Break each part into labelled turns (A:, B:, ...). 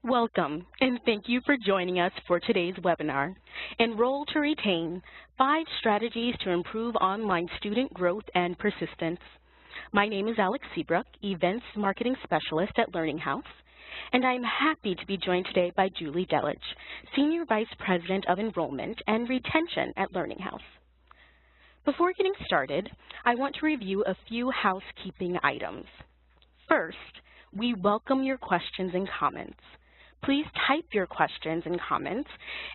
A: Welcome, and thank you for joining us for today's webinar, Enroll to Retain, 5 Strategies to Improve Online Student Growth and Persistence. My name is Alex Seabrook, Events Marketing Specialist at Learning House, and I'm happy to be joined today by Julie Delich, Senior Vice President of Enrollment and Retention at Learning House. Before getting started, I want to review a few housekeeping items. First, we welcome your questions and comments. Please type your questions and comments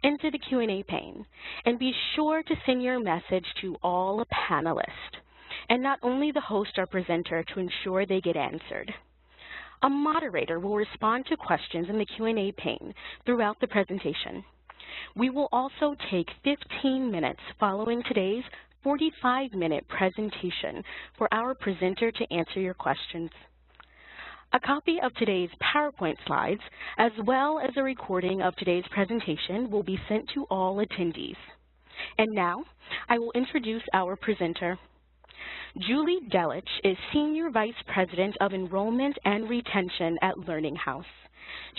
A: into the Q&A pane, and be sure to send your message to all panelists, and not only the host or presenter, to ensure they get answered. A moderator will respond to questions in the Q&A pane throughout the presentation. We will also take 15 minutes following today's 45-minute presentation for our presenter to answer your questions. A copy of today's PowerPoint slides, as well as a recording of today's presentation, will be sent to all attendees. And now, I will introduce our presenter. Julie Delich is Senior Vice President of Enrollment and Retention at Learning House.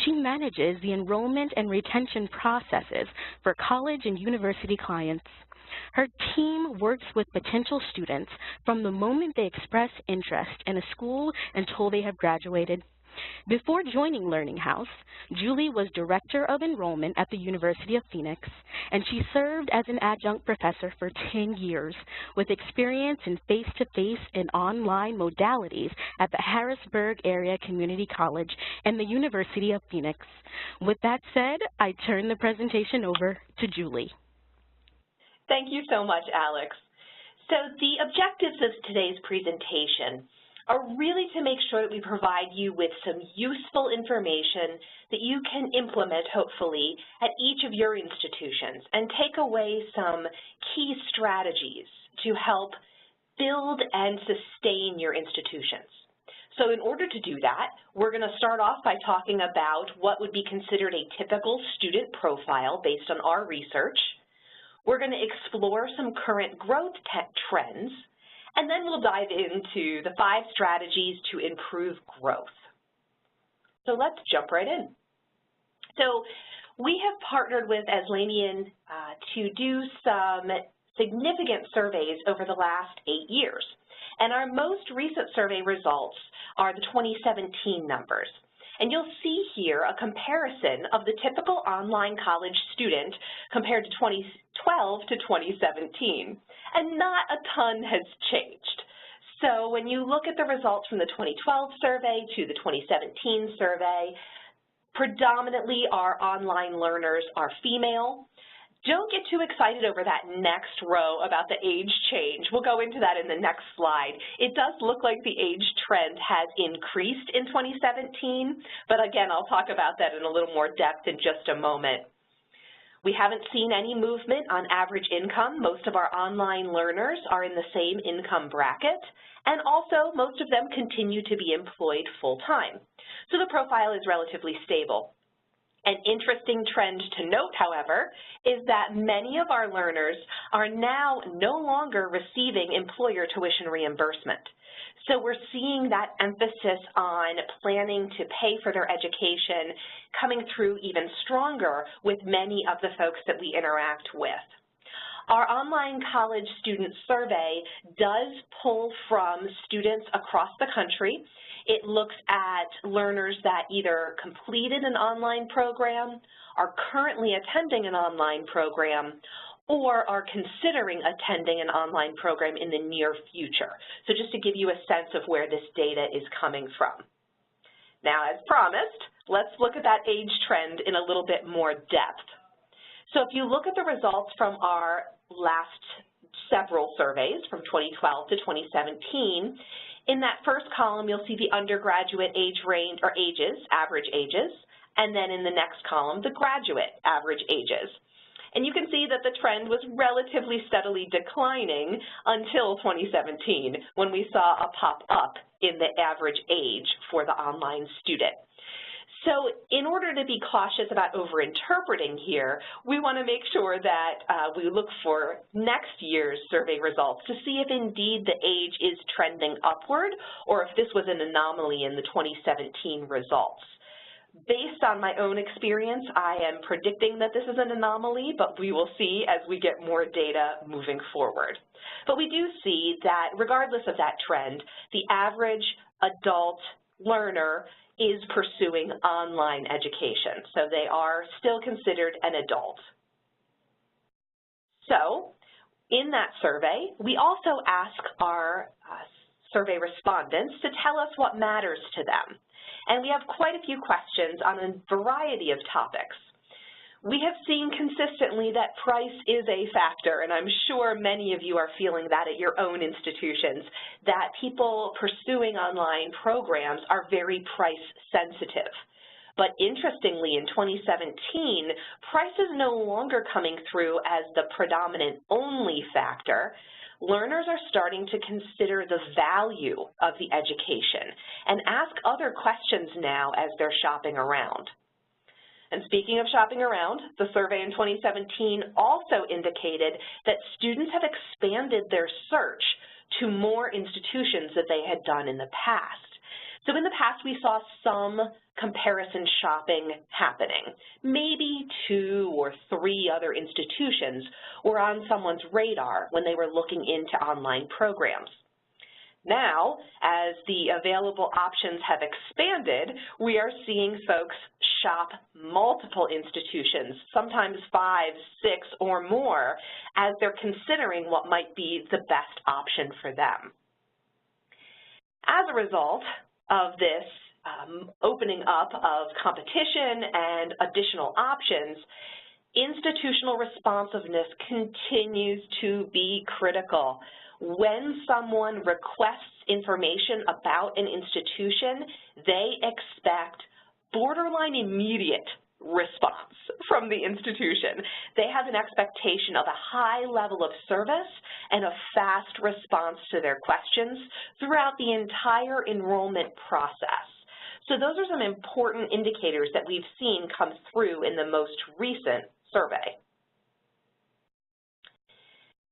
A: She manages the enrollment and retention processes for college and university clients. Her team works with potential students from the moment they express interest in a school until they have graduated. Before joining Learning House, Julie was Director of Enrollment at the University of Phoenix, and she served as an adjunct professor for 10 years, with experience in face-to-face and online modalities at the Harrisburg Area Community College and the University of Phoenix. With that said, I turn the presentation over to Julie.
B: Thank you so much, Alex. So the objectives of today's presentation are really to make sure that we provide you with some useful information that you can implement, hopefully, at each of your institutions and take away some key strategies to help build and sustain your institutions. So in order to do that, we're going to start off by talking about what would be considered a typical student profile based on our research. We're going to explore some current growth trends, and then we'll dive into the 5 strategies to improve growth. So let's jump right in. So we have partnered with Aslanian to do some significant surveys over the last 8 years, and our most recent survey results are the 2017 numbers. And you'll see here a comparison of the typical online college student compared to 2012 to 2017. And not a ton has changed. So when you look at the results from the 2012 survey to the 2017 survey, predominantly our online learners are female. Don't get too excited over that next row about the age change. We'll go into that in the next slide. It does look like the age trend has increased in 2017, but again, I'll talk about that in a little more depth in just a moment. We haven't seen any movement on average income. Most of our online learners are in the same income bracket, and also most of them continue to be employed full-time. So the profile is relatively stable. An interesting trend to note, however, is that many of our learners are now no longer receiving employer tuition reimbursement. So we're seeing that emphasis on planning to pay for their education coming through even stronger with many of the folks that we interact with. Our online college student survey does pull from students across the country. It looks at learners that either completed an online program, are currently attending an online program, or are considering attending an online program in the near future. So just to give you a sense of where this data is coming from. Now, as promised, let's look at that age trend in a little bit more depth. So if you look at the results from our last several surveys from 2012 to 2017, in that first column, you'll see the undergraduate age range, or ages, average ages, and then in the next column, the graduate average ages. And you can see that the trend was relatively steadily declining until 2017, when we saw a pop up in the average age for the online student. So in order to be cautious about over-interpreting here, we want to make sure that we look for next year's survey results to see if indeed the age is trending upward or if this was an anomaly in the 2017 results. Based on my own experience, I am predicting that this is an anomaly, but we will see as we get more data moving forward. But we do see that regardless of that trend, the average adult learner is pursuing online education, so they are still considered an adult. So in that survey, we also ask our survey respondents to tell us what matters to them. And we have quite a few questions on a variety of topics. We have seen consistently that price is a factor, and I'm sure many of you are feeling that at your own institutions, that people pursuing online programs are very price sensitive. But interestingly, in 2017, price is no longer coming through as the predominant only factor. Learners are starting to consider the value of the education and ask other questions now as they're shopping around. And speaking of shopping around, the survey in 2017 also indicated that students have expanded their search to more institutions that they had done in the past. So in the past, we saw some comparison shopping happening. Maybe 2 or 3 other institutions were on someone's radar when they were looking into online programs. Now, as the available options have expanded, we are seeing folks shop multiple institutions, sometimes 5, 6, or more, as they're considering what might be the best option for them. As a result of this opening up of competition and additional options, institutional responsiveness continues to be critical. When someone requests information about an institution, they expect borderline immediate response from the institution. They have an expectation of a high level of service and a fast response to their questions throughout the entire enrollment process. So those are some important indicators that we've seen come through in the most recent survey.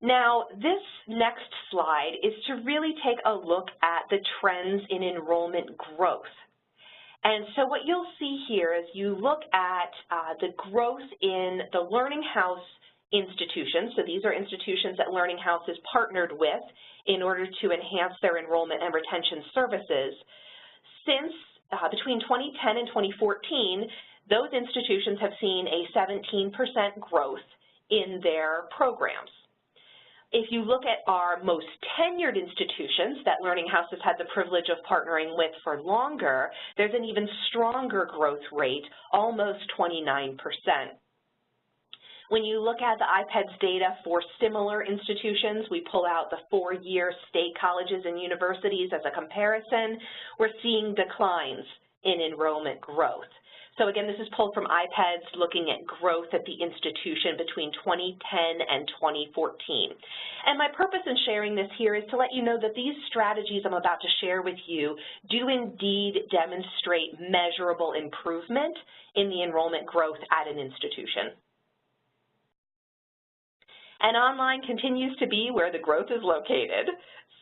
B: Now, this next slide is to really take a look at the trends in enrollment growth. And so what you'll see here is you look at the growth in the Learning House institutions. So these are institutions that Learning House is partnered with in order to enhance their enrollment and retention services. Since between 2010 and 2014, those institutions have seen a 17% growth in their programs. If you look at our most tenured institutions that Learning House has had the privilege of partnering with for longer, there's an even stronger growth rate, almost 29%. When you look at the IPEDS data for similar institutions, we pull out the 4-year state colleges and universities as a comparison, we're seeing declines in enrollment growth. So again, this is pulled from IPEDS looking at growth at the institution between 2010 and 2014. And my purpose in sharing this here is to let you know that these strategies I'm about to share with you do indeed demonstrate measurable improvement in the enrollment growth at an institution. And online continues to be where the growth is located.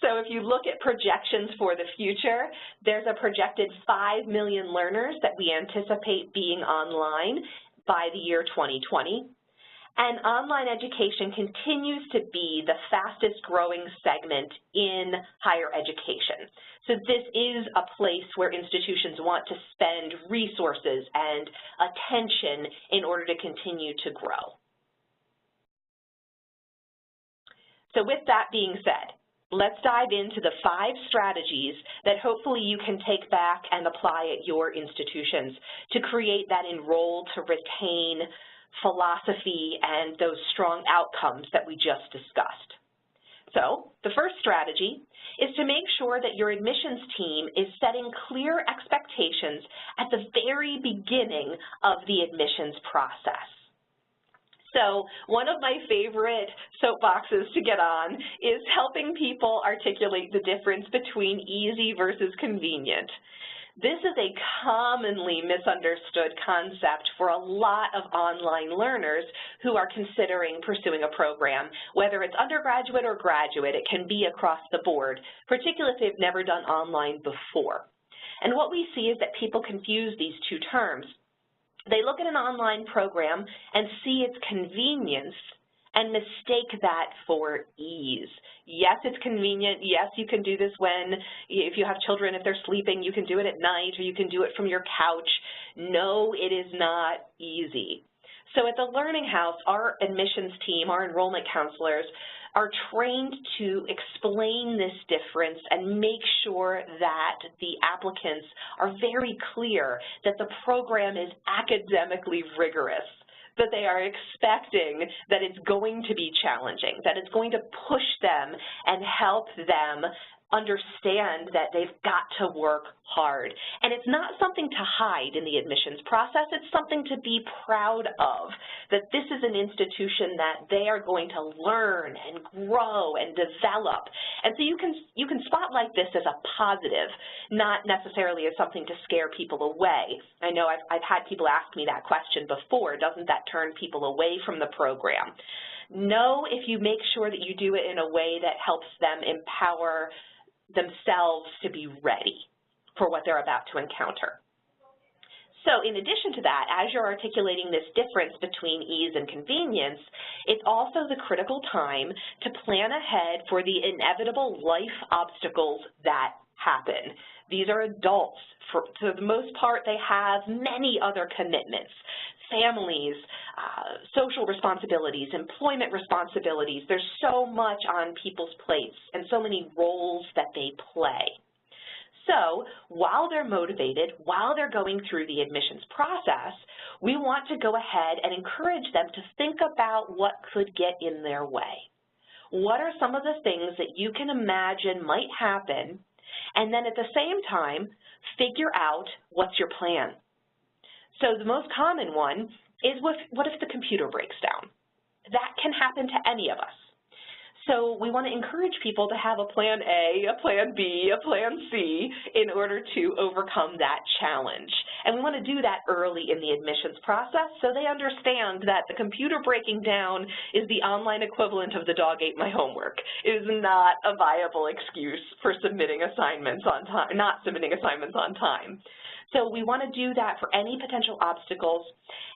B: So if you look at projections for the future, there's a projected 5 million learners that we anticipate being online by the year 2020. And online education continues to be the fastest growing segment in higher education. So this is a place where institutions want to spend resources and attention in order to continue to grow. So with that being said, let's dive into the 5 strategies that hopefully you can take back and apply at your institutions to create that enroll to retain philosophy and those strong outcomes that we just discussed. So the first strategy is to make sure that your admissions team is setting clear expectations at the very beginning of the admissions process. So one of my favorite soapboxes to get on is helping people articulate the difference between easy versus convenient. This is a commonly misunderstood concept for a lot of online learners who are considering pursuing a program. Whether it's undergraduate or graduate, it can be across the board, particularly if they've never done online before. And what we see is that people confuse these two terms. They look at an online program and see its convenience and mistake that for ease. Yes, it's convenient. Yes, you can do this if you have children, if they're sleeping, you can do it at night, or you can do it from your couch. No, it is not easy. So at the Learning House, our admissions team, our enrollment counselors, are trained to explain this difference and make sure that the applicants are very clear that the program is academically rigorous, that they are expecting that it's going to be challenging, that it's going to push them and help them understand that they've got to work hard. And it's not something to hide in the admissions process, it's something to be proud of, that this is an institution that they are going to learn and grow and develop. And so you can spotlight this as a positive, not necessarily as something to scare people away. I know I've had people ask me that question before, doesn't that turn people away from the program? No, if you make sure that you do it in a way that helps them empower themselves to be ready for what they're about to encounter. So in addition to that, as you're articulating this difference between ease and convenience, it's also the critical time to plan ahead for the inevitable life obstacles that happen. These are adults. For the most part, they have many other commitments. Families, social responsibilities, employment responsibilities. There's so much on people's plates and so many roles that they play. So while they're motivated, while they're going through the admissions process, we want to go ahead and encourage them to think about what could get in their way. What are some of the things that you can imagine might happen, and then at the same time, figure out what's your plan. So the most common one is what if the computer breaks down? That can happen to any of us. So we want to encourage people to have a plan A, a plan B, a plan C in order to overcome that challenge. And we want to do that early in the admissions process so they understand that the computer breaking down is the online equivalent of the dog ate my homework. It is not a viable excuse for submitting assignments on time, not submitting assignments on time. So we want to do that for any potential obstacles.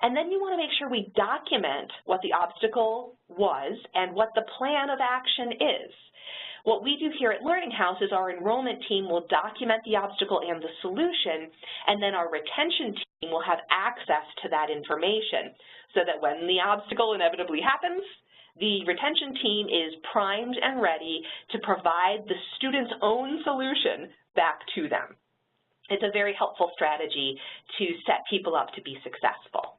B: And then you want to make sure we document what the obstacle was and what the plan of action is. What we do here at Learning House is our enrollment team will document the obstacle and the solution, and then our retention team will have access to that information so that when the obstacle inevitably happens, the retention team is primed and ready to provide the student's own solution back to them. It's a very helpful strategy to set people up to be successful.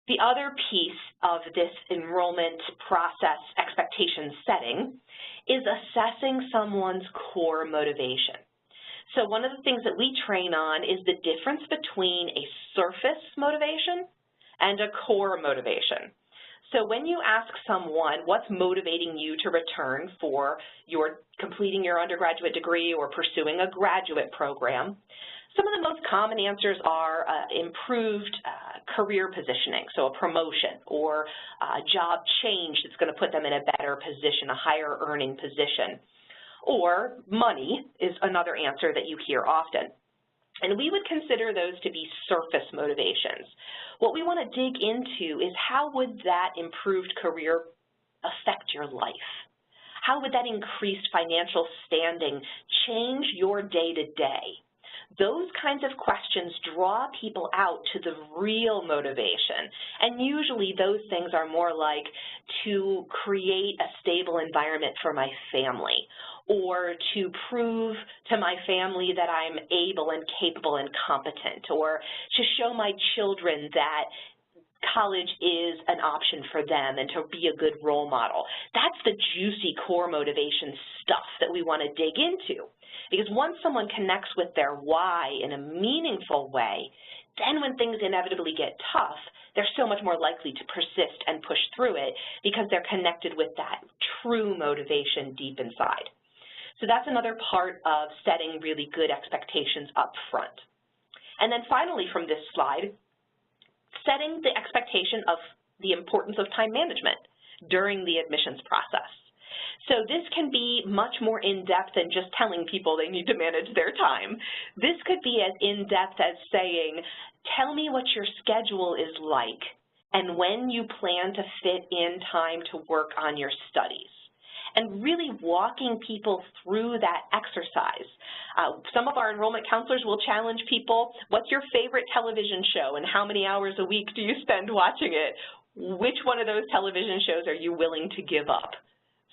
B: The other piece of this enrollment process expectation setting is assessing someone's core motivation. So one of the things that we train on is the difference between a surface motivation and a core motivation. So when you ask someone what's motivating you to return for completing your undergraduate degree or pursuing a graduate program, some of the most common answers are improved career positioning, so a promotion or a job change that's going to put them in a better position, a higher earning position. Or money is another answer that you hear often. And we would consider those to be surface motivations. What we want to dig into is how would that improved career affect your life? How would that increased financial standing change your day-to-day? Those kinds of questions draw people out to the real motivation. And usually those things are more like to create a stable environment for my family, or to prove to my family that I'm able and capable and competent, or to show my children that college is an option for them and to be a good role model. That's the juicy core motivation stuff that we want to dig into. Because once someone connects with their why in a meaningful way, then when things inevitably get tough, they're so much more likely to persist and push through it because they're connected with that true motivation deep inside. So that's another part of setting really good expectations up front. And then finally from this slide, setting the expectation of the importance of time management during the admissions process. So this can be much more in-depth than just telling people they need to manage their time. This could be as in-depth as saying, tell me what your schedule is like and when you plan to fit in time to work on your studies. And really walking people through that exercise. Some of our enrollment counselors will challenge people, what's your favorite television show and how many hours a week do you spend watching it? Which one of those television shows are you willing to give up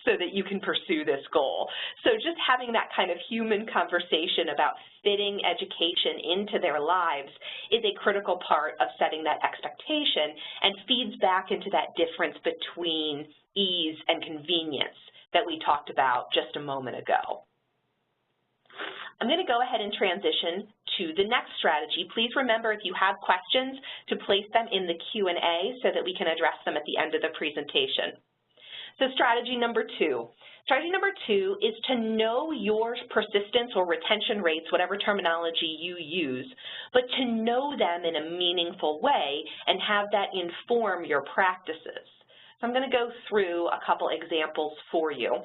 B: so that you can pursue this goal? So just having that kind of human conversation about fitting education into their lives is a critical part of setting that expectation and feeds back into that difference between ease and convenience that we talked about just a moment ago. I'm going to go ahead and transition to the next strategy. Please remember, if you have questions, to place them in the Q&A so that we can address them at the end of the presentation. So strategy number 2. Strategy number 2 is to know your persistence or retention rates, whatever terminology you use, but to know them in a meaningful way and have that inform your practices. So I'm going to go through a couple examples for you.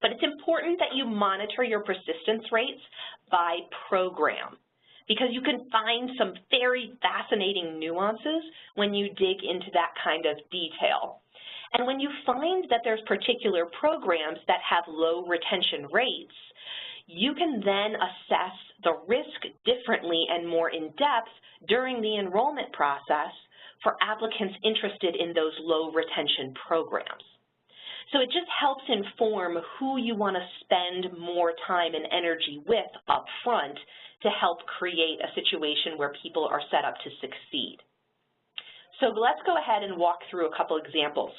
B: But it's important that you monitor your persistence rates by program, because you can find some very fascinating nuances when you dig into that kind of detail. And when you find that there's particular programs that have low retention rates, you can then assess the risk differently and more in depth during the enrollment process for applicants interested in those low retention programs. So it just helps inform who you want to spend more time and energy with up front to help create a situation where people are set up to succeed. So let's go ahead and walk through a couple examples.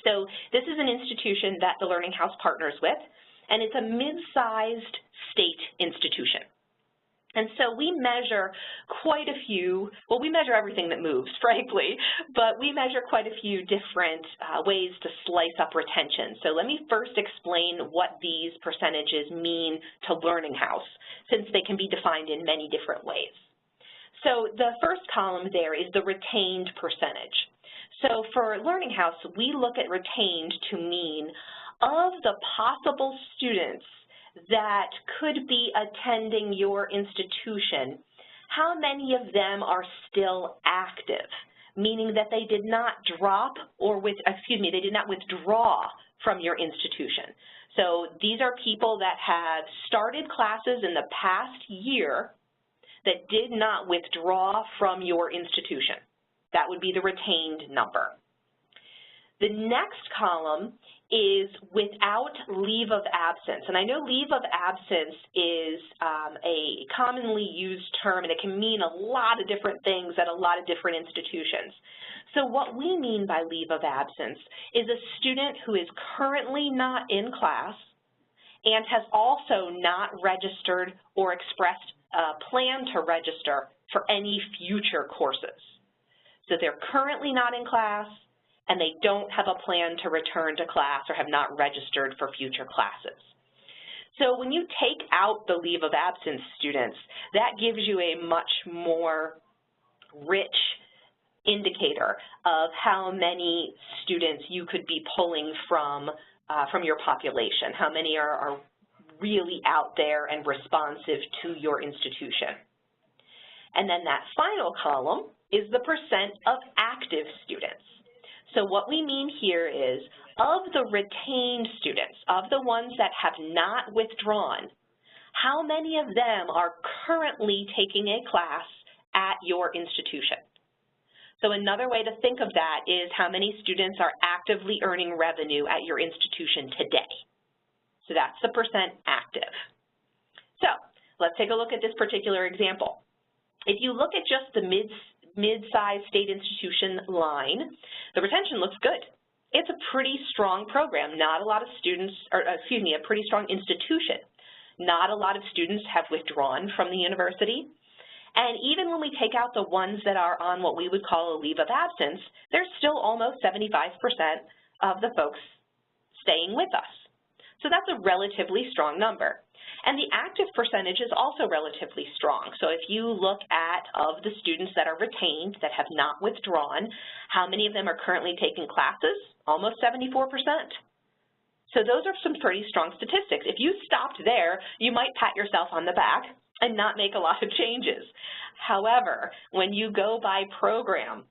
B: So this is an institution that the Learning House partners with, and it's a mid-sized state institution. And so we measure quite a few, well, we measure everything that moves, frankly, but we measure quite a few different ways to slice up retention. So let me first explain what these percentages mean to Learning House, since they can be defined in many different ways. So the first column there is the retained percentage. So for Learning House, we look at retained to mean of the possible students that could be attending your institution, how many of them are still active, meaning that they did not drop or they did not withdraw from your institution. So these are people that have started classes in the past year that did not withdraw from your institution. That would be the retained number. The next column is without leave of absence. And I know leave of absence is a commonly used term, and it can mean a lot of different things at a lot of different institutions. So what we mean by leave of absence is a student who is currently not in class and has also not registered or expressed a plan to register for any future courses. So they're currently not in class, and they don't have a plan to return to class or have not registered for future classes. So when you take out the leave of absence students, that gives you a much more rich indicator of how many students you could be pulling from your population, how many are really out there and responsive to your institution. And then that final column is the percent of active students. So what we mean here is, of the retained students, of the ones that have not withdrawn, how many of them are currently taking a class at your institution? So another way to think of that is how many students are actively earning revenue at your institution today. So that's the percent active. So let's take a look at this particular example. If you look at just the mid-sized state institution line, the retention looks good. It's a pretty strong program. Not a lot of students, or excuse me, a pretty strong institution. Not a lot of students have withdrawn from the university. And even when we take out the ones that are on what we would call a leave of absence, there's still almost 75% of the folks staying with us. So that's a relatively strong number. And the active percentage is also relatively strong. So if you look at, of the students that are retained, that have not withdrawn, how many of them are currently taking classes? Almost 74%. So those are some pretty strong statistics. If you stopped there, you might pat yourself on the back and not make a lot of changes. However, when you go by program,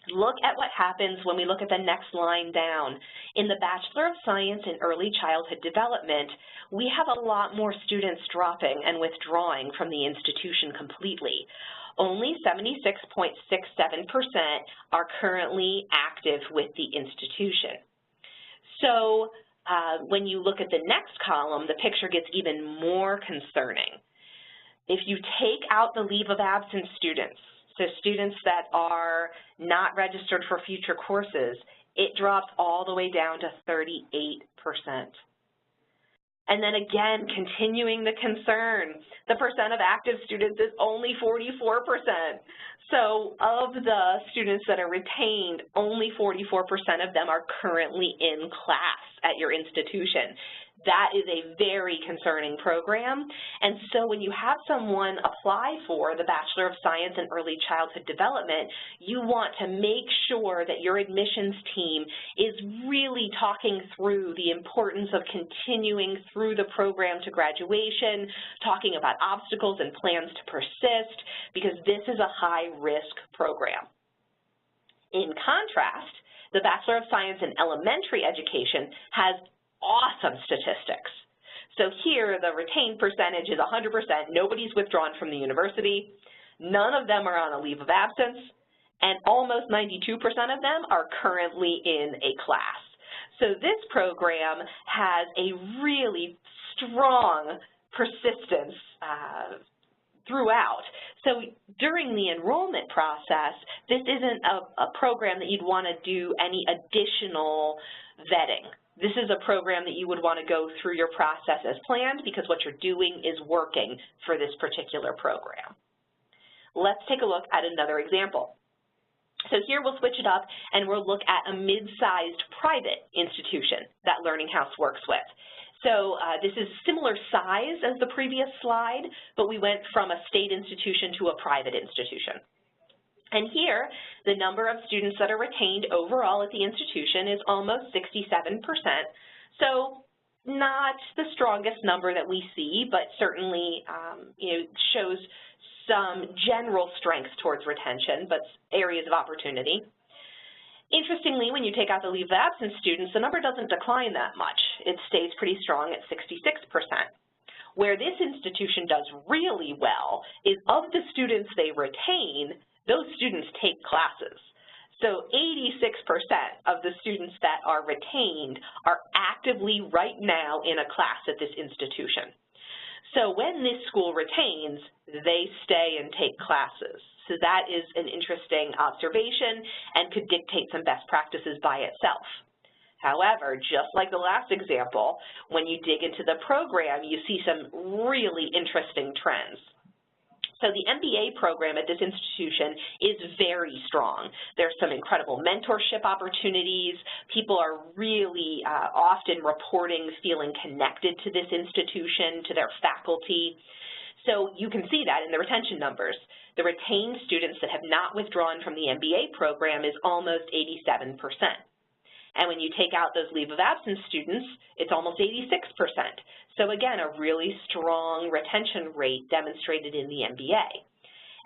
B: look at what happens when we look at the next line down. In the Bachelor of Science in Early Childhood Development, we have a lot more students dropping and withdrawing from the institution completely. Only 76.67% are currently active with the institution. So when you look at the next column, the picture gets even more concerning. If you take out the leave of absence students, so students that are not registered for future courses, it drops all the way down to 38%. And then again, continuing the concern, the percent of active students is only 44%. So of the students that are retained, only 44% of them are currently in class at your institution. That is a very concerning program. And so when you have someone apply for the Bachelor of Science in Early Childhood Development, you want to make sure that your admissions team is really talking through the importance of continuing through the program to graduation, talking about obstacles and plans to persist, because this is a high-risk program. In contrast, the Bachelor of Science in Elementary Education has awesome statistics. So here, the retained percentage is 100%. Nobody's withdrawn from the university. None of them are on a leave of absence, and almost 92% of them are currently in a class. So this program has a really strong persistence throughout. So during the enrollment process, this isn't a program that you'd want to do any additional vetting. This is a program that you would want to go through your process as planned because what you're doing is working for this particular program. Let's take a look at another example. So here we'll switch it up and we'll look at a mid-sized private institution that Learning House works with. So this is similar size as the previous slide, but we went from a state institution to a private institution. And here, the number of students that are retained overall at the institution is almost 67%. So not the strongest number that we see, but certainly shows some general strength towards retention, but areas of opportunity. Interestingly, when you take out the leave of absence students, the number doesn't decline that much. It stays pretty strong at 66%. Where this institution does really well is of the students they retain, those students take classes. So 86% of the students that are retained are actively right now in a class at this institution. So when this school retains, they stay and take classes. So that is an interesting observation and could dictate some best practices by itself. However, just like the last example, when you dig into the program, you see some really interesting trends. So the MBA program at this institution is very strong. There's some incredible mentorship opportunities. People are really often reporting feeling connected to this institution, to their faculty. So you can see that in the retention numbers. The retained students that have not withdrawn from the MBA program is almost 87%. And when you take out those leave of absence students, it's almost 86%. So again, a really strong retention rate demonstrated in the MBA.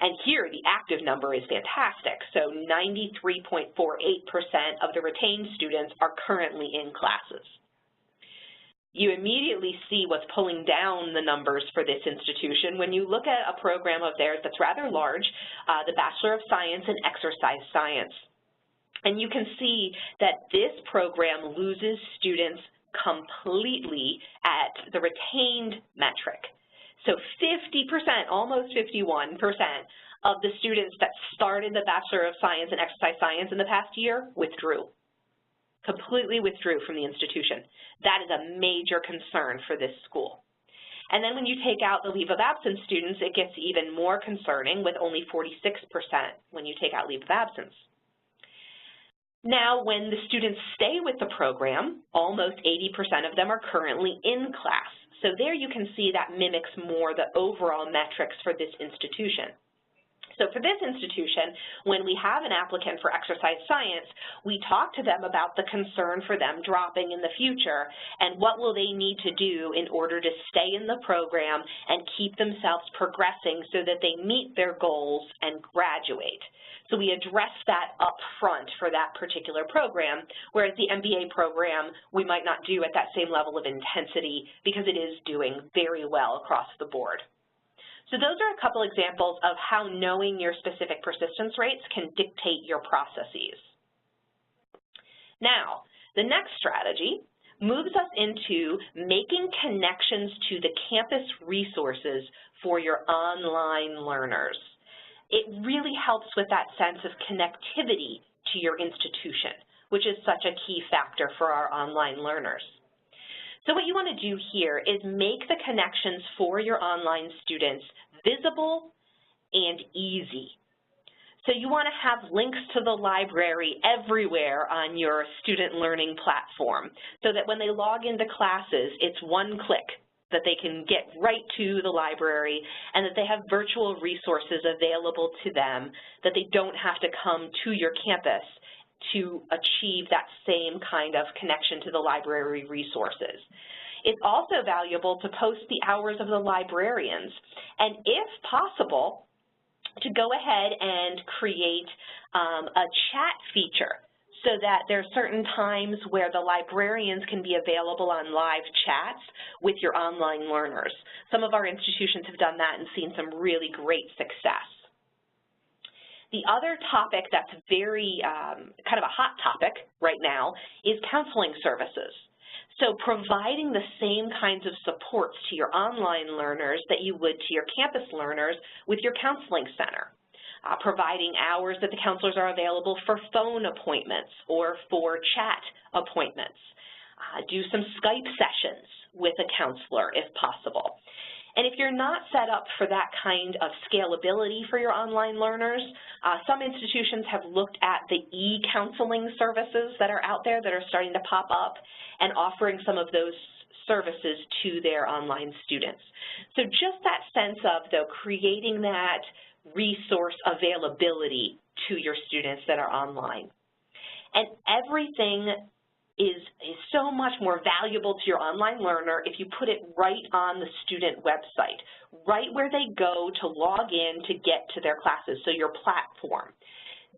B: And here, the active number is fantastic. So 93.48% of the retained students are currently in classes. You immediately see what's pulling down the numbers for this institution when you look at a program of theirs that's rather large, the Bachelor of Science in Exercise Science. And you can see that this program loses students completely at the retained metric. So 50%, almost 51% of the students that started the Bachelor of Science in Exercise Science in the past year withdrew, completely withdrew from the institution. That is a major concern for this school. And then when you take out the leave of absence students, it gets even more concerning with only 46% when you take out leave of absence. Now, when the students stay with the program, almost 80% of them are currently in class. So there you can see that mimics more the overall metrics for this institution. So for this institution, when we have an applicant for exercise science, we talk to them about the concern for them dropping in the future and what will they need to do in order to stay in the program and keep themselves progressing so that they meet their goals and graduate. So we address that up front for that particular program, whereas the MBA program we might not do at that same level of intensity because it is doing very well across the board. So those are a couple examples of how knowing your specific persistence rates can dictate your processes. Now, the next strategy moves us into making connections to the campus resources for your online learners. It really helps with that sense of connectivity to your institution, which is such a key factor for our online learners. So what you want to do here is make the connections for your online students visible and easy. So you want to have links to the library everywhere on your student learning platform so that when they log into classes, it's one click that they can get right to the library and that they have virtual resources available to them, that they don't have to come to your campus to achieve that same kind of connection to the library resources. It's also valuable to post the hours of the librarians, and if possible, to go ahead and create a chat feature so that there are certain times where the librarians can be available on live chats with your online learners. Some of our institutions have done that and seen some really great success. The other topic that's very kind of a hot topic right now is counseling services. So providing the same kinds of supports to your online learners that you would to your campus learners with your counseling center. Providing hours that the counselors are available for phone appointments or for chat appointments. Do some Skype sessions with a counselor if possible. And if you're not set up for that kind of scalability for your online learners, some institutions have looked at the e-counseling services that are out there that are starting to pop up and offering some of those services to their online students. So just that sense of, though, creating that resource availability to your students that are online. And everything is so much more valuable to your online learner if you put it right on the student website, right where they go to log in to get to their classes, so your platform.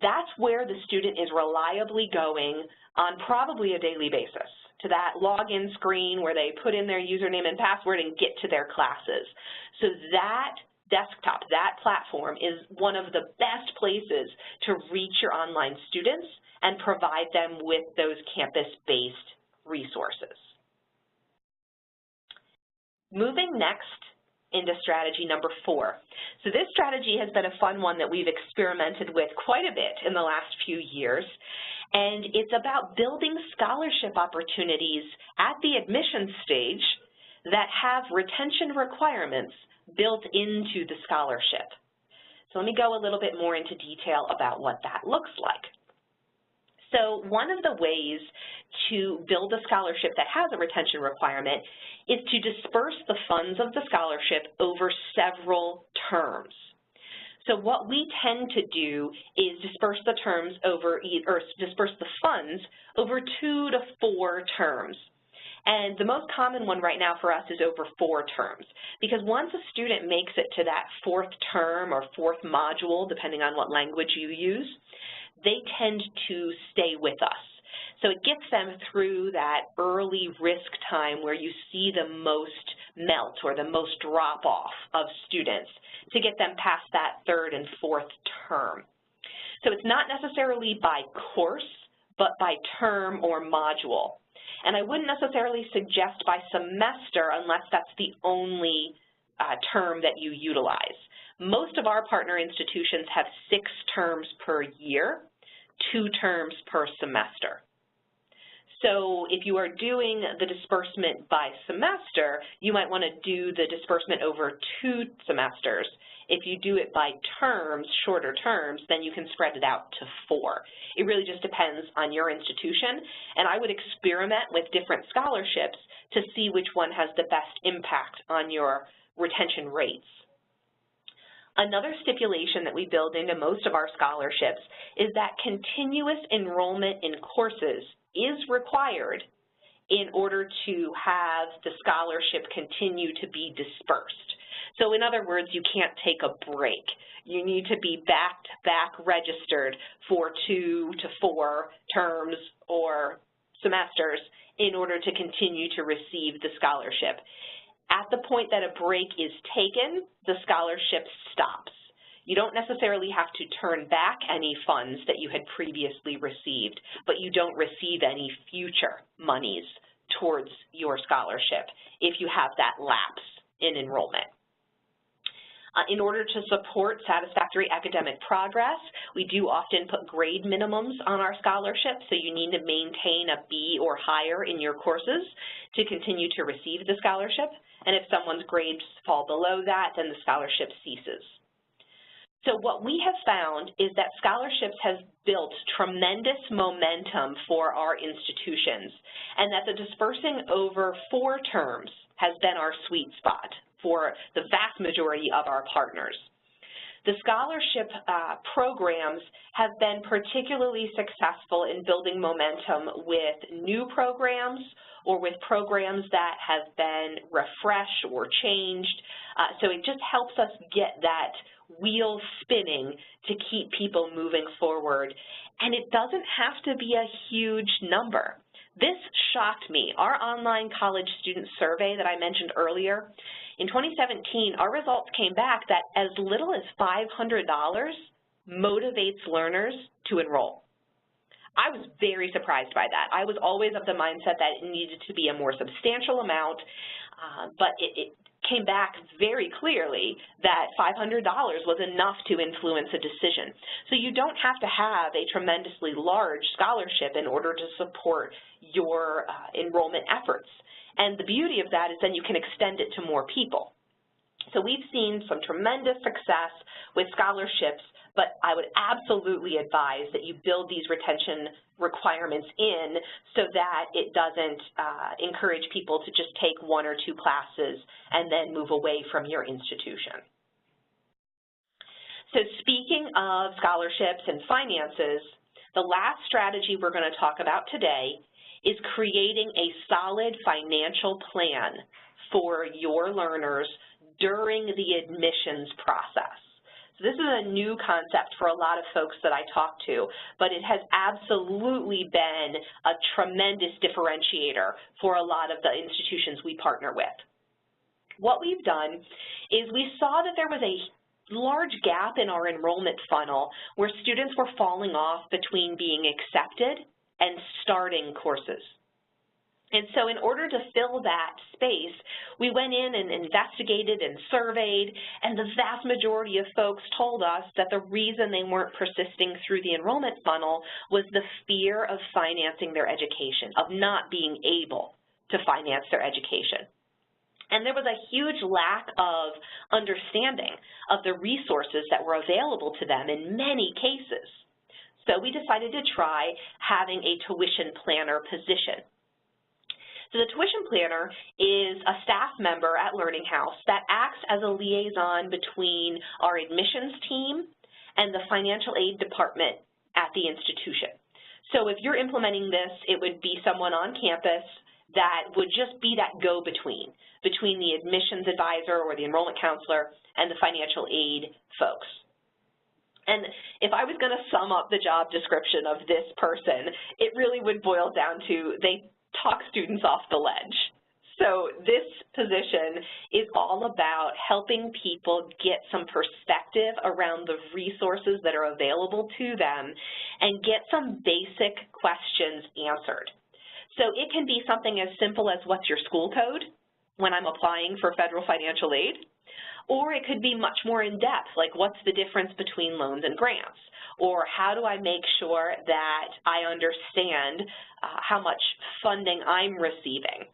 B: That's where the student is reliably going on probably a daily basis, to that login screen where they put in their username and password and get to their classes. So that desktop, that platform is one of the best places to reach your online students and provide them with those campus-based resources. Moving next into strategy number 4. So this strategy has been a fun one that we've experimented with quite a bit in the last few years, and it's about building scholarship opportunities at the admissions stage that have retention requirements built into the scholarship. So let me go a little bit more into detail about what that looks like. So one of the ways to build a scholarship that has a retention requirement is to disperse the funds of the scholarship over several terms. So what we tend to do is disperse the terms over, or disperse the funds over 2 to 4 terms. And the most common one right now for us is over 4 terms, because once a student makes it to that 4th term or 4th module, depending on what language you use, they tend to stay with us. So it gets them through that early risk time where you see the most melt or the most drop-off of students to get them past that 3rd and 4th term. So it's not necessarily by course, but by term or module. And I wouldn't necessarily suggest by semester unless that's the only term that you utilize. Most of our partner institutions have 6 terms per year, 2 terms per semester. So if you are doing the disbursement by semester, you might want to do the disbursement over 2 semesters. If you do it by terms, shorter terms, then you can spread it out to 4. It really just depends on your institution, and I would experiment with different scholarships to see which one has the best impact on your retention rates. Another stipulation that we build into most of our scholarships is that continuous enrollment in courses is required in order to have the scholarship continue to be dispersed. So in other words, you can't take a break. You need to be back-to-back registered for 2 to 4 terms or semesters in order to continue to receive the scholarship. At the point that a break is taken, the scholarship stops. You don't necessarily have to turn back any funds that you had previously received, but you don't receive any future monies towards your scholarship if you have that lapse in enrollment. In order to support satisfactory academic progress, we do often put grade minimums on our scholarship, so you need to maintain a B or higher in your courses to continue to receive the scholarship, and if someone's grades fall below that, then the scholarship ceases. So what we have found is that scholarships have built tremendous momentum for our institutions, and that the dispersing over 4 terms has been our sweet spot for the vast majority of our partners. The scholarship programs have been particularly successful in building momentum with new programs or with programs that have been refreshed or changed. So it just helps us get that wheel spinning to keep people moving forward. And it doesn't have to be a huge number. This shocked me. Our online college student survey that I mentioned earlier, in 2017, our results came back that as little as $500 motivates learners to enroll. I was very surprised by that. I was always of the mindset that it needed to be a more substantial amount, but it came back very clearly that $500 was enough to influence a decision. So you don't have to have a tremendously large scholarship in order to support your enrollment efforts. And the beauty of that is then you can extend it to more people. So we've seen some tremendous success with scholarships, but I would absolutely advise that you build these retention requirements in so that it doesn't encourage people to just take 1 or 2 classes and then move away from your institution. So speaking of scholarships and finances, the last strategy we're going to talk about today is creating a solid financial plan for your learners during the admissions process. So this is a new concept for a lot of folks that I talk to, but it has absolutely been a tremendous differentiator for a lot of the institutions we partner with. What we've done is we saw that there was a large gap in our enrollment funnel where students were falling off between being accepted and starting courses. And so in order to fill that space, we went in and investigated and surveyed, and the vast majority of folks told us that the reason they weren't persisting through the enrollment funnel was the fear of financing their education, of not being able to finance their education. And there was a huge lack of understanding of the resources that were available to them in many cases. So we decided to try having a tuition planner position. So the tuition planner is a staff member at Learning House that acts as a liaison between our admissions team and the financial aid department at the institution. So if you're implementing this, it would be someone on campus that would just be that go-between, between the admissions advisor or the enrollment counselor and the financial aid folks. And if I was going to sum up the job description of this person, it really would boil down to they talk students off the ledge. So this position is all about helping people get some perspective around the resources that are available to them and get some basic questions answered. So it can be something as simple as what's your school code when I'm applying for federal financial aid? Or it could be much more in-depth, like what's the difference between loans and grants? Or how do I make sure that I understand how much funding I'm receiving?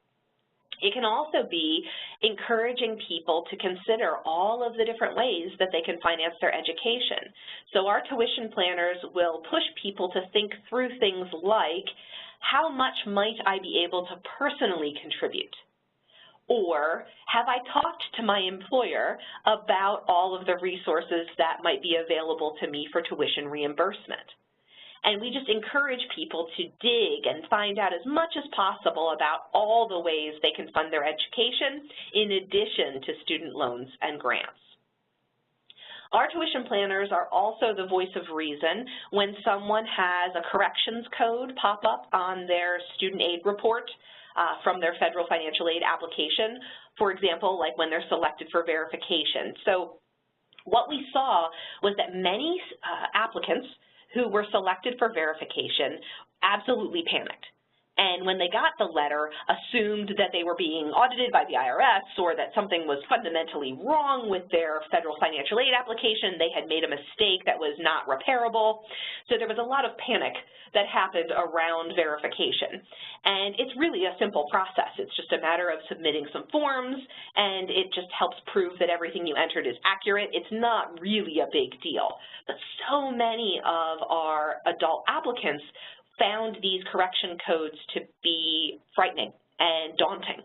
B: It can also be encouraging people to consider all of the different ways that they can finance their education. So our tuition planners will push people to think through things like, how much might I be able to personally contribute? Or have I talked to my employer about all of the resources that might be available to me for tuition reimbursement? And we just encourage people to dig and find out as much as possible about all the ways they can fund their education in addition to student loans and grants. Our tuition planners are also the voice of reason when someone has a corrections code pop up on their student aid report from their federal financial aid application, for example, like when they're selected for verification. So what we saw was that many applicants who were selected for verification absolutely panicked. And when they got the letter, assumed that they were being audited by the IRS or that something was fundamentally wrong with their federal financial aid application. They had made a mistake that was not repairable. So there was a lot of panic that happened around verification. And it's really a simple process. It's just a matter of submitting some forms, and it just helps prove that everything you entered is accurate. It's not really a big deal. But so many of our adult applicants found these correction codes to be frightening and daunting.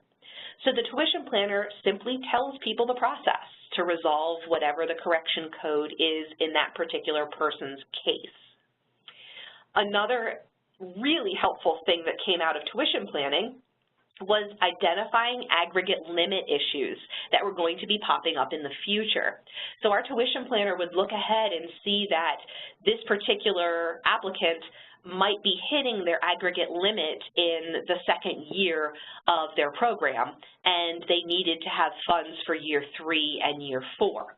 B: So the tuition planner simply tells people the process to resolve whatever the correction code is in that particular person's case. Another really helpful thing that came out of tuition planning was identifying aggregate limit issues that were going to be popping up in the future. So our tuition planner would look ahead and see that this particular applicant might be hitting their aggregate limit in the second year of their program, and they needed to have funds for year 3 and year 4.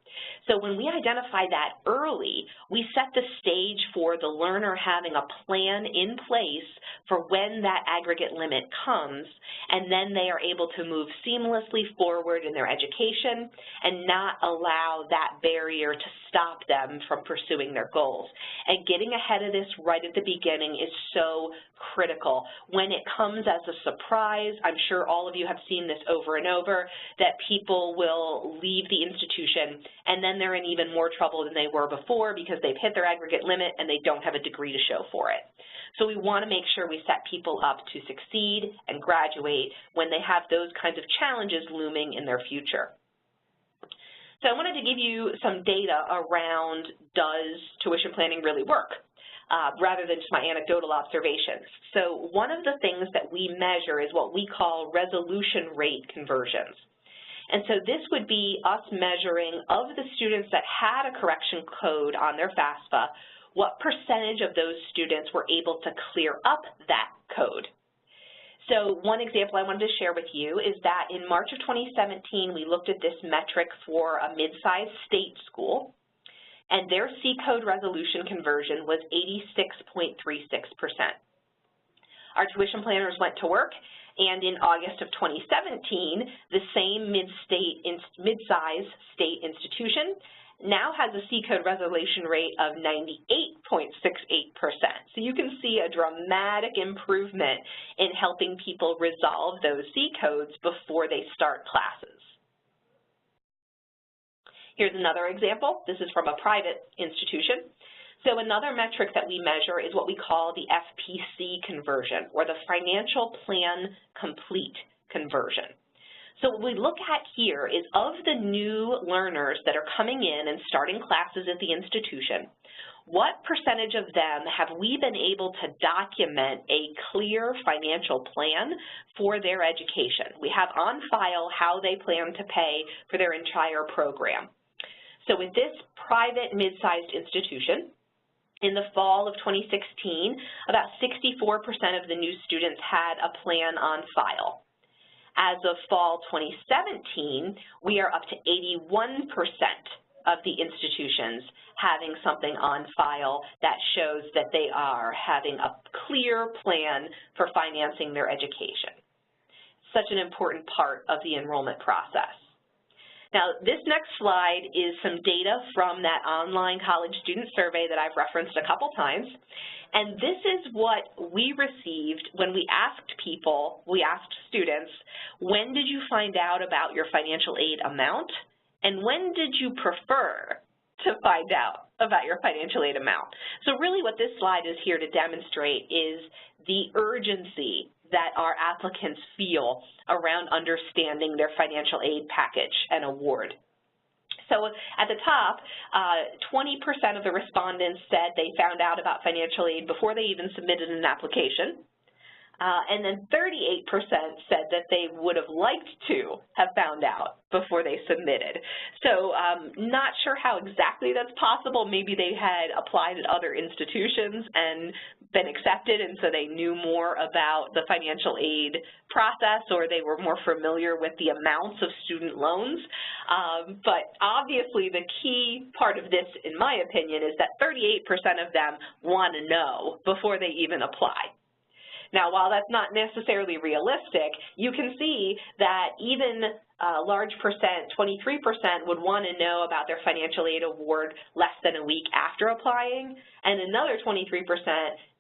B: So when we identify that early, we set the stage for the learner having a plan in place for when that aggregate limit comes, and then they are able to move seamlessly forward in their education and not allow that barrier to stop them from pursuing their goals. And getting ahead of this right at the beginning is so critical. When it comes as a surprise, I'm sure all of you have seen this over and over, that people will leave the institution and then they're in even more trouble than they were before because they've hit their aggregate limit and they don't have a degree to show for it. So we want to make sure we set people up to succeed and graduate when they have those kinds of challenges looming in their future. So I wanted to give you some data around, does tuition planning really work, rather than just my anecdotal observations. So one of the things that we measure is what we call resolution rate conversions. And so this would be us measuring of the students that had a correction code on their FAFSA, what percentage of those students were able to clear up that code. So one example I wanted to share with you is that in March of 2017, we looked at this metric for a mid-sized state school, and their C code resolution conversion was 86.36%. Our tuition planners went to work, and in August of 2017, the same mid-sized state institution now has a C code resolution rate of 98.68%. So you can see a dramatic improvement in helping people resolve those C codes before they start classes. Here's another example. This is from a private institution. So another metric that we measure is what we call the FPC conversion, or the Financial Plan Complete conversion. So what we look at here is, of the new learners that are coming in and starting classes at the institution, what percentage of them have we been able to document a clear financial plan for their education? We have on file how they plan to pay for their entire program. So with this private mid-sized institution, in the fall of 2016, about 64% of the new students had a plan on file. As of fall 2017, we are up to 81% of the institutions having something on file that shows that they are having a clear plan for financing their education. Such an important part of the enrollment process. Now, this next slide is some data from that online college student survey that I've referenced a couple times. And this is what we received when we asked people, we asked students, when did you find out about your financial aid amount? And when did you prefer to find out about your financial aid amount? So really what this slide is here to demonstrate is the urgency that our applicants feel around understanding their financial aid package and award. So at the top, 20% of the respondents said they found out about financial aid before they even submitted an application. And then 38% said that they would have liked to have found out before they submitted. So not sure how exactly that's possible. Maybe they had applied at other institutions and been accepted, and so they knew more about the financial aid process, or they were more familiar with the amounts of student loans. But obviously the key part of this, in my opinion, is that 38% of them want to know before they even apply. Now, while that's not necessarily realistic, you can see that even a large percent, 23%, would want to know about their financial aid award less than a week after applying, and another 23%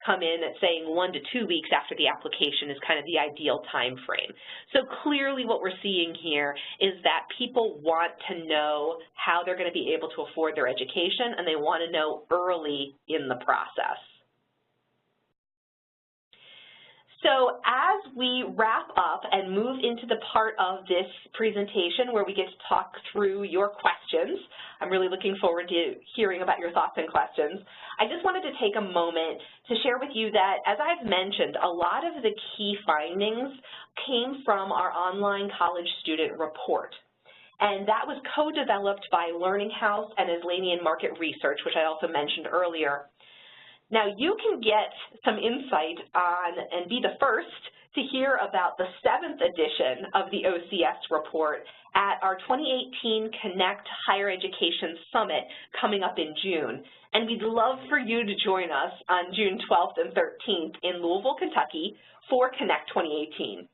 B: come in at saying 1 to 2 weeks after the application is kind of the ideal time frame. So clearly what we're seeing here is that people want to know how they're going to be able to afford their education, and they want to know early in the process. So as we wrap up and move into the part of this presentation where we get to talk through your questions, I'm really looking forward to hearing about your thoughts and questions. I just wanted to take a moment to share with you that, as I've mentioned, a lot of the key findings came from our online college student report. And that was co-developed by Learning House and Islanian Market Research, which I also mentioned earlier. Now, you can get some insight on and be the first to hear about the 7th edition of the OCS report at our 2018 Connect Higher Education Summit coming up in June. And we'd love for you to join us on June 12th and 13th in Louisville, Kentucky for Connect 2018.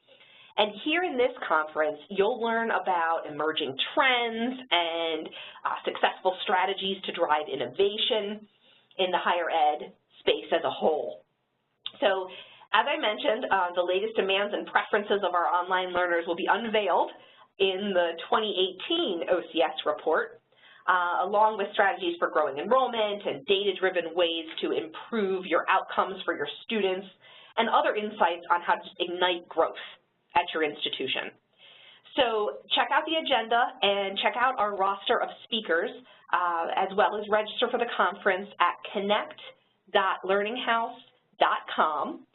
B: And here in this conference, you'll learn about emerging trends and successful strategies to drive innovation in the higher ed space as a whole. So as I mentioned, the latest demands and preferences of our online learners will be unveiled in the 2018 OCS report, along with strategies for growing enrollment and data-driven ways to improve your outcomes for your students, and other insights on how to ignite growth at your institution. So check out the agenda and check out our roster of speakers, as well as register for the conference at connect.learninghouse.com.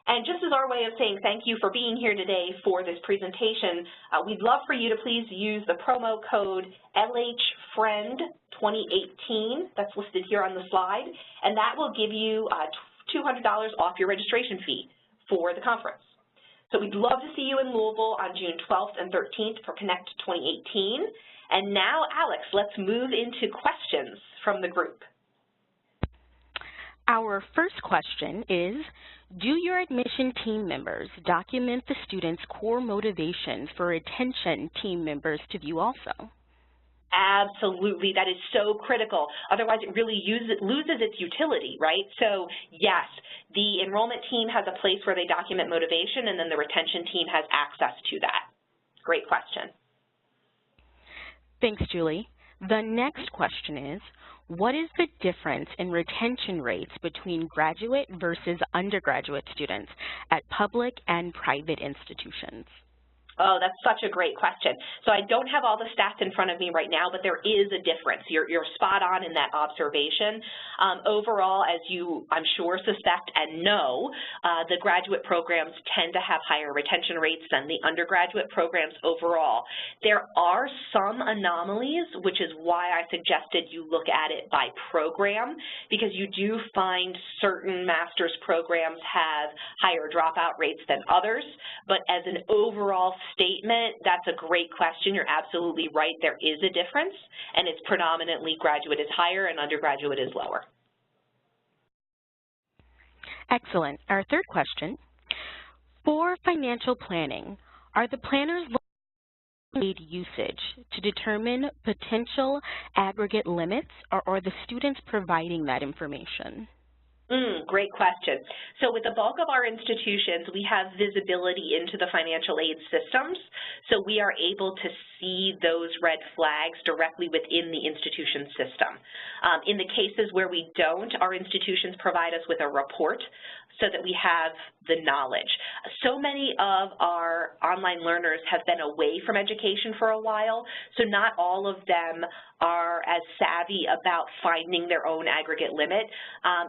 B: And just as our way of saying thank you for being here today for this presentation, we'd love for you to please use the promo code LHFriend2018 that's listed here on the slide, and that will give you $200 off your registration fee for the conference. So we'd love to see you in Louisville on June 12th and 13th for Connect 2018. And now, Alex, let's move into questions from the group.
A: Our first question is, do your admission team members document the students' core motivations for retention team members to view also?
B: Absolutely, that is so critical. Otherwise, it really loses its utility, right? So yes, the enrollment team has a place where they document motivation, and then the retention team has access to that. Great question.
A: Thanks, Julie. The next question is, what is the difference in retention rates between graduate versus undergraduate students at public and private institutions?
B: Oh, that's such a great question. So I don't have all the stats in front of me right now, but there is a difference. You're spot on in that observation. Overall, as you, I'm sure, suspect and know, the graduate programs tend to have higher retention rates than the undergraduate programs overall. There are some anomalies, which is why I suggested you look at it by program, because you do find certain master's programs have higher dropout rates than others, but as an overall statement, that's a great question. You're absolutely right. There is a difference, and it's predominantly graduate is higher and undergraduate is lower.
A: Excellent. Our third question, for financial planning, are the planners looking at aid usage to determine potential aggregate limits, or are the students providing that information?
B: Great question. So with the bulk of our institutions, we have visibility into the financial aid systems, so we are able to see those red flags directly within the institution system. In the cases where we don't, our institutions provide us with a report so that we have the knowledge. So many of our online learners have been away from education for a while, so not all of them are as savvy about finding their own aggregate limit.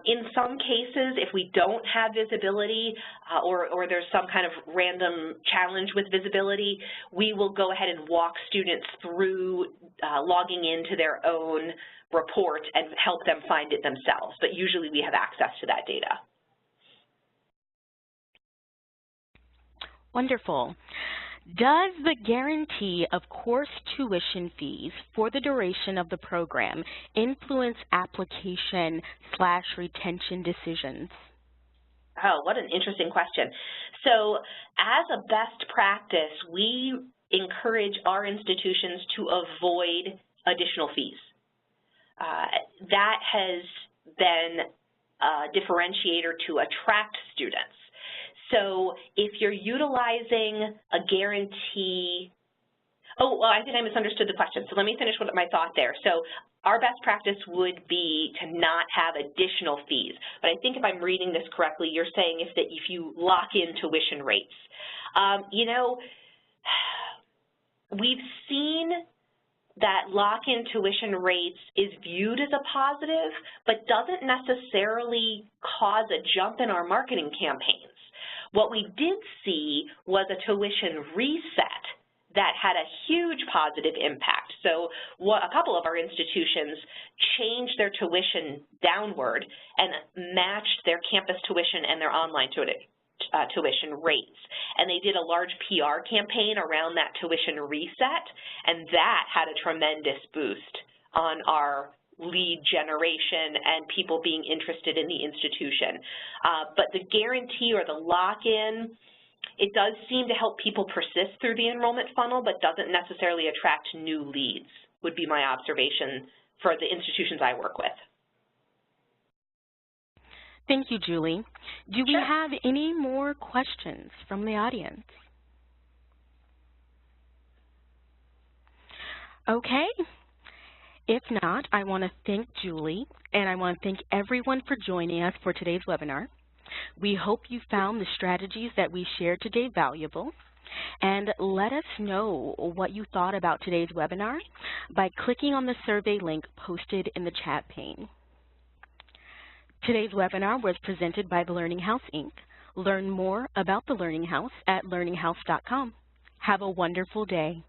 B: In some cases, if we don't have visibility or there's some kind of random challenge with visibility, we will go ahead and walk students through logging into their own report and help them find it themselves, but usually we have access to that data.
A: Wonderful. Does the guarantee of course tuition fees for the duration of the program influence application/retention decisions?
B: Oh, what an interesting question. So as a best practice, we encourage our institutions to avoid additional fees. That has been a differentiator to attract students. So if you're utilizing a guarantee, well, I think I misunderstood the question, so let me finish with my thought there. So our best practice would be to not have additional fees, but I think if I'm reading this correctly, you're saying if you lock in tuition rates. You know, we've seen that lock-in tuition rates is viewed as a positive, but doesn't necessarily cause a jump in our marketing campaigns. What we did see was a tuition reset that had a huge positive impact. So a couple of our institutions changed their tuition downward and matched their campus tuition and their online tuition rates. And they did a large PR campaign around that tuition reset, and that had a tremendous boost on our lead generation and people being interested in the institution. But the guarantee or the lock-in, it does seem to help people persist through the enrollment funnel, but doesn't necessarily attract new leads, would be my observation for the institutions I work with.
A: Thank you, Julie. Do we have any more questions from the audience? Okay. If not, I want to thank Julie, and I want to thank everyone for joining us for today's webinar. We hope you found the strategies that we shared today valuable, and let us know what you thought about today's webinar by clicking on the survey link posted in the chat pane. Today's webinar was presented by the Learning House, Inc. Learn more about the Learning House at learninghouse.com. Have a wonderful day.